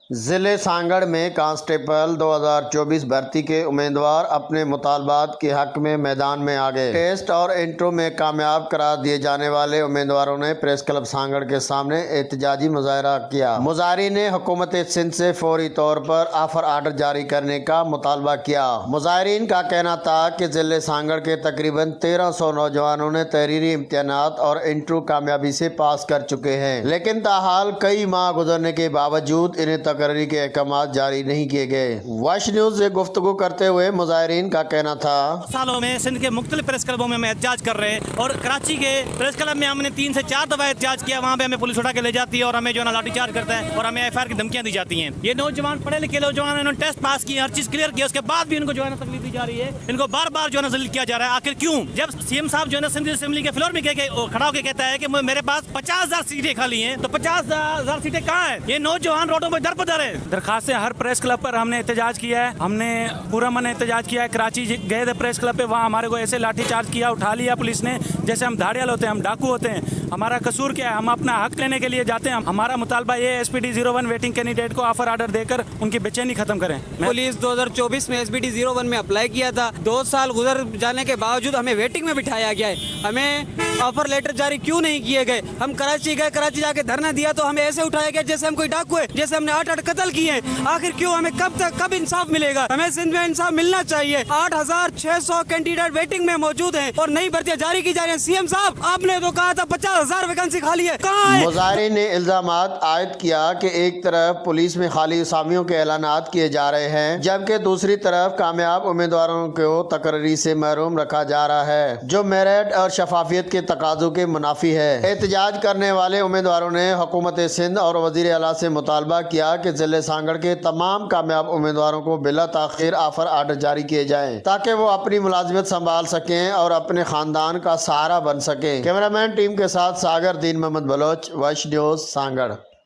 ضلع سانگڑ میں کانسٹیبل 2024 بھرتی کے امیدوار اپنے مطالبات کے حق میں میدان میں آ گئے۔ ٹیسٹ اور انٹرویو میں کامیاب قرار دیے جانے والے امیدواروں نے پریس کلب سانگڑ کے سامنے احتجاجی مظاہرہ کیا۔ مظاہرین نے حکومت سندھ سے فوری طور پر آفر آرڈر جاری کرنے کا مطالبہ کیا۔ مظاہرین کا کہنا تھا کہ ضلع سانگڑ کے تقریباً 1300 نوجوانوں نے تحریری امتحانات اور انٹرویو کامیابی سے پاس کر چکے ہیں، لیکن تاحال کئی ماہ گزرنے کے باوجود انہیں تقرری کے احکامات جاری نہیں کیے گئے۔ واش نیوز سے گفتگو کرتے ہوئے مظاہرین کا کہنا تھا، سالوں میں سندھ کے مختلف پریس کلبوں میں ہم احتجاج کر رہے ہیں اور کراچی کے پریس کلب میں ہم نے 3 سے 4 دفعہ احتجاج کیا۔ وہاں پہ ہمیں پولیس اٹھا کے لے جاتی ہے اور ہمیں جو ہے نا لاٹھی چارج کرتا ہے اور ہمیں ایف آئی آر کی دھمکیاں دی جاتی ہیں۔ یہ نوجوان پڑھے لکھے نوجوان انہوں نے ٹیسٹ پاس کیے، ہر چیز کلیئر کیا، اس کے بعد بھی ان کو جو ہے نا تکلیف دی جا رہی ہے، ان کو بار بار جو ہے نا ذلیل کیا جا رہا ہے۔ آخر کیوں؟ جب سی ایم صاحب جو ہے نا سندھ اسمبلی کے فلور میں کھڑا ہو کے کہتا ہے کہ میرے پاس 50,000 سیٹیں خالی ہیں، تو 50,000 سیٹیں کہاں ہیں؟ یہ نوجوان روڈوں پہ در بدر ہے۔ درخواستیں ہر پریس کلب پر ہم نے احتجاج کیا ہے، ہم نے پورا من احتجاج کیا ہے۔ کراچی گئے تھے پریس کلب پہ، وہاں ہمارے کو ایسے لاٹھی چارج کیا، اٹھا لیا پولیس نے جیسے ہم دھاڑیال ہوتے ہیں، ہم ڈاکو ہوتے ہیں۔ ہمارا قصور کیا ہے؟ ہم اپنا حق لینے کے لیے جاتے ہیں۔ ہمارا مطالبہ یہ ہے SPD 01 ویٹنگ کینڈیڈیٹ کو آفر آرڈر دے کر ان کی بے چینی ختم کریں۔ پولیس 2024 میں SPD 01 میں اپلائی کیا تھا، 2 سال گزر جانے کے باوجود ہمیں ویٹنگ میں بٹھایا گیا ہے۔ ہمیں آفر لیٹر جاری کیوں نہیں کیے گئے؟ ہم کراچی گئے، کراچی جا کے دھرنا دیا تو ہمیں ایسے اٹھایا گیا جیسے ہم کوئی ڈاکو ہے، جیسے ہم نے 8 قتل کیے ہیں۔ آخر کیوں؟ ہمیں کب انصاف ملے گا؟ ہمیں سندھ میں انصاف ملنا چاہیے۔ 8,600 کینڈیڈیٹ ویٹنگ میں موجود ہیں اور نئی بھرتیاں جاری کی جا رہی ہیں۔ سی ایم صاحب آپ نے تو کہا تھا 50,000 ویکنسی خالی ہے، کہاں ہے؟ مظاہرین نے الزامات عائد کیا کہ ایک طرف پولیس میں خالی اسامیوں کے اعلانات کیے جا رہے ہیں، جبکہ دوسری طرف کامیاب امیدواروں کو تقرری سے محروم رکھا جا رہا ہے، جو میرٹ اور شفافیت کے تقاضوں کے منافی ہے۔ احتجاج کرنے والے امیدواروں نے حکومت سندھ اور وزیر اعلیٰ سے مطالبہ کیا کہ ضلع سانگڑ کے تمام کامیاب امیدواروں کو بلا تاخیر آفر آرڈر جاری کیے جائیں تاکہ وہ اپنی ملازمت سنبھال سکیں اور اپنے خاندان کا سہارا بن سکیں۔ کیمرہ مین ٹیم کے ساتھ ساگر دین محمد بلوچ، واش نیوز، سانگڑ۔